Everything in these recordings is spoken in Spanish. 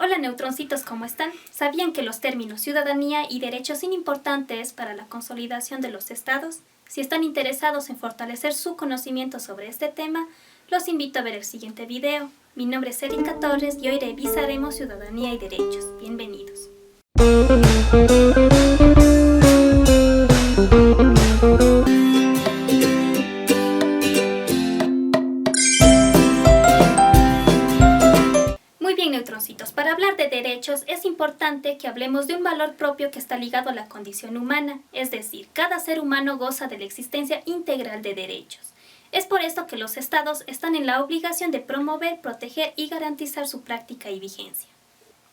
Hola neutroncitos, ¿cómo están? ¿Sabían que los términos ciudadanía y derechos son importantes para la consolidación de los estados? Si están interesados en fortalecer su conocimiento sobre este tema, los invito a ver el siguiente video. Mi nombre es Erika Torres y hoy revisaremos ciudadanía y derechos. Bienvenidos. Muy bien, neutroncitos, para hablar de derechos es importante que hablemos de un valor propio que está ligado a la condición humana, es decir, cada ser humano goza de la existencia integral de derechos. Es por esto que los estados están en la obligación de promover, proteger y garantizar su práctica y vigencia.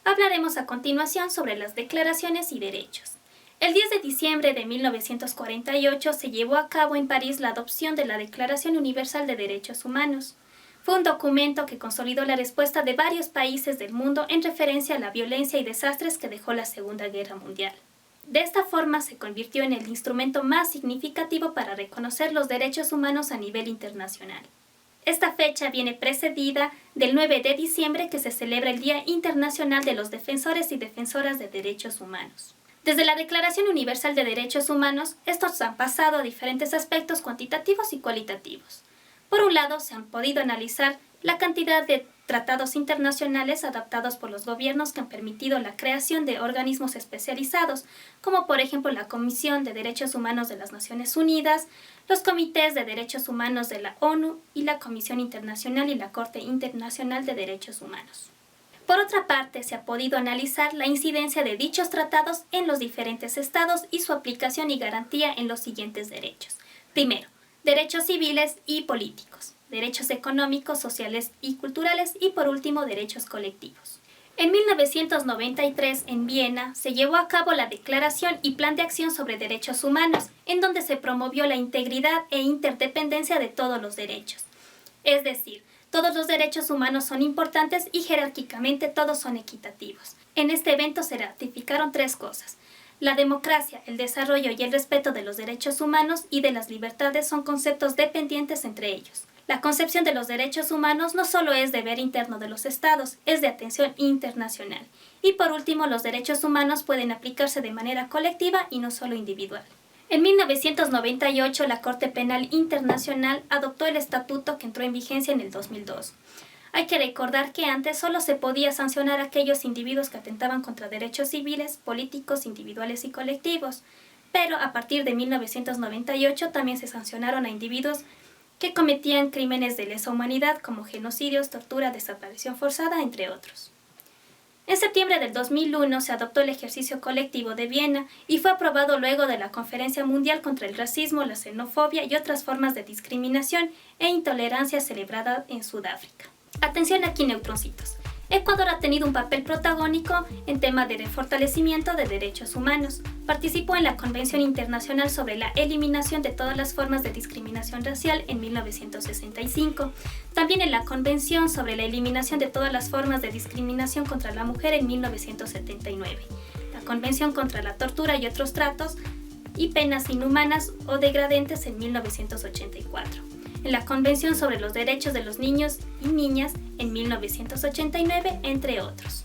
Hablaremos a continuación sobre las declaraciones y derechos. El 10 de diciembre de 1948 se llevó a cabo en París la adopción de la Declaración Universal de Derechos Humanos. Fue un documento que consolidó la respuesta de varios países del mundo en referencia a la violencia y desastres que dejó la Segunda Guerra Mundial. De esta forma se convirtió en el instrumento más significativo para reconocer los derechos humanos a nivel internacional. Esta fecha viene precedida del 9 de diciembre, que se celebra el Día Internacional de los Defensores y Defensoras de Derechos Humanos. Desde la Declaración Universal de Derechos Humanos, estos han pasado a diferentes aspectos cuantitativos y cualitativos. Por un lado, se han podido analizar la cantidad de tratados internacionales adoptados por los gobiernos que han permitido la creación de organismos especializados, como por ejemplo la Comisión de Derechos Humanos de las Naciones Unidas, los Comités de Derechos Humanos de la ONU y la Comisión Internacional y la Corte Internacional de Derechos Humanos. Por otra parte, se ha podido analizar la incidencia de dichos tratados en los diferentes estados y su aplicación y garantía en los siguientes derechos. Primero, derechos civiles y políticos, derechos económicos, sociales y culturales y por último derechos colectivos. En 1993, en Viena, se llevó a cabo la Declaración y Plan de Acción sobre Derechos Humanos, en donde se promovió la integridad e interdependencia de todos los derechos. Es decir, todos los derechos humanos son importantes y jerárquicamente todos son equitativos. En este evento se ratificaron tres cosas. La democracia, el desarrollo y el respeto de los derechos humanos y de las libertades son conceptos dependientes entre ellos. La concepción de los derechos humanos no solo es deber interno de los estados, es de atención internacional. Y por último, los derechos humanos pueden aplicarse de manera colectiva y no solo individual. En 1998, la Corte Penal Internacional adoptó el estatuto que entró en vigencia en el 2002. Hay que recordar que antes solo se podía sancionar a aquellos individuos que atentaban contra derechos civiles, políticos, individuales y colectivos, pero a partir de 1998 también se sancionaron a individuos que cometían crímenes de lesa humanidad como genocidios, tortura, desaparición forzada, entre otros. En septiembre del 2001 se adoptó el ejercicio colectivo de Viena y fue aprobado luego de la Conferencia Mundial contra el Racismo, la Xenofobia y otras formas de discriminación e intolerancia celebrada en Sudáfrica. Atención aquí, neutroncitos. Ecuador ha tenido un papel protagónico en tema de fortalecimiento de derechos humanos. Participó en la Convención Internacional sobre la Eliminación de todas las formas de discriminación racial en 1965. También en la Convención sobre la Eliminación de todas las formas de discriminación contra la mujer en 1979. La Convención contra la Tortura y otros tratos y penas inhumanas o degradentes en 1984. En la Convención sobre los Derechos de los Niños y Niñas en 1989, entre otros.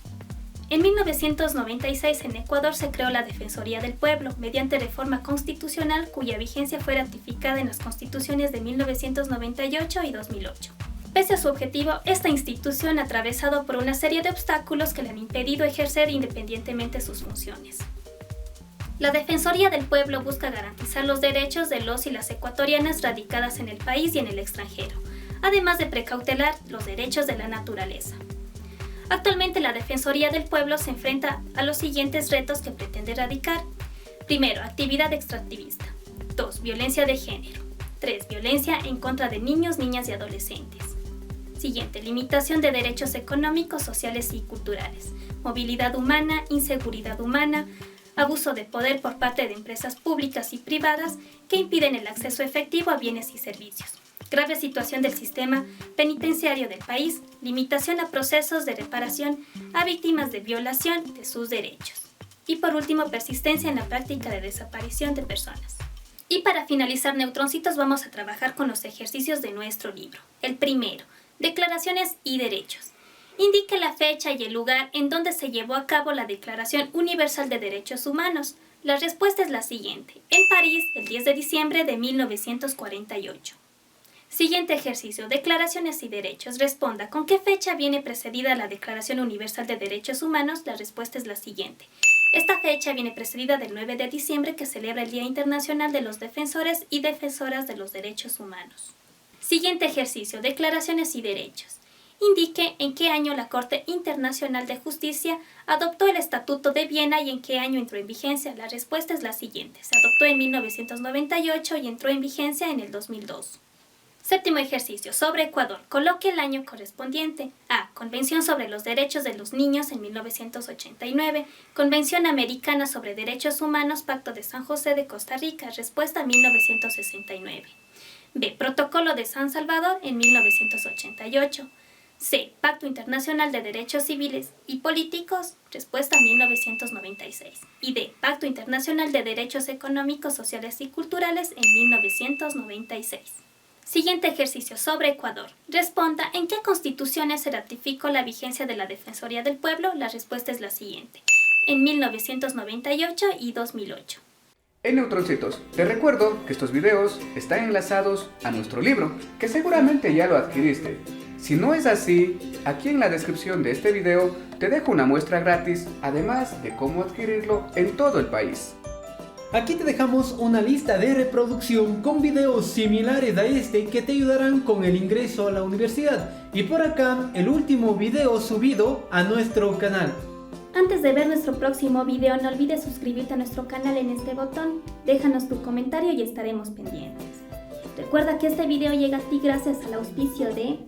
En 1996 en Ecuador se creó la Defensoría del Pueblo mediante reforma constitucional cuya vigencia fue ratificada en las constituciones de 1998 y 2008. Pese a su objetivo, esta institución ha atravesado por una serie de obstáculos que le han impedido ejercer independientemente sus funciones. La Defensoría del Pueblo busca garantizar los derechos de los y las ecuatorianas radicadas en el país y en el extranjero, además de precautelar los derechos de la naturaleza. Actualmente la Defensoría del Pueblo se enfrenta a los siguientes retos que pretende erradicar. Primero, actividad extractivista. 2. Violencia de género. 3. Violencia en contra de niños, niñas y adolescentes. Siguiente, limitación de derechos económicos, sociales y culturales. Movilidad humana, inseguridad humana, abuso de poder por parte de empresas públicas y privadas que impiden el acceso efectivo a bienes y servicios. Grave situación del sistema penitenciario del país, limitación a procesos de reparación a víctimas de violación de sus derechos. Y por último, persistencia en la práctica de desaparición de personas. Y para finalizar, neutroncitos, vamos a trabajar con los ejercicios de nuestro libro. El primero, declaraciones y derechos. Indique la fecha y el lugar en donde se llevó a cabo la Declaración Universal de Derechos Humanos. La respuesta es la siguiente: en París, el 10 de diciembre de 1948. Siguiente ejercicio: declaraciones y derechos. Responda: ¿con qué fecha viene precedida la Declaración Universal de Derechos Humanos? La respuesta es la siguiente: esta fecha viene precedida del 9 de diciembre, que celebra el Día Internacional de los Defensores y Defensoras de los Derechos Humanos. Siguiente ejercicio: declaraciones y derechos. Indique en qué año la Corte Internacional de Justicia adoptó el Estatuto de Viena y en qué año entró en vigencia. La respuesta es la siguiente: se adoptó en 1998 y entró en vigencia en el 2002. Séptimo ejercicio: sobre Ecuador. Coloque el año correspondiente. A. Convención sobre los Derechos de los Niños en 1989. Convención Americana sobre Derechos Humanos, Pacto de San José de Costa Rica. Respuesta: 1969. B. Protocolo de San Salvador en 1988. C. Pacto Internacional de Derechos Civiles y Políticos. Respuesta: 1996. Y D. Pacto Internacional de Derechos Económicos, Sociales y Culturales en 1996. Siguiente ejercicio: sobre Ecuador. Responda: ¿en qué constituciones se ratificó la vigencia de la Defensoría del Pueblo? La respuesta es la siguiente: en 1998 y 2008. Hey neutroncitos, te recuerdo que estos videos están enlazados a nuestro libro, que seguramente ya lo adquiriste. Si no es así, aquí en la descripción de este video te dejo una muestra gratis, además de cómo adquirirlo en todo el país. Aquí te dejamos una lista de reproducción con videos similares a este que te ayudarán con el ingreso a la universidad. Y por acá, el último video subido a nuestro canal. Antes de ver nuestro próximo video, no olvides suscribirte a nuestro canal en este botón. Déjanos tu comentario y estaremos pendientes. Recuerda que este video llega a ti gracias al auspicio de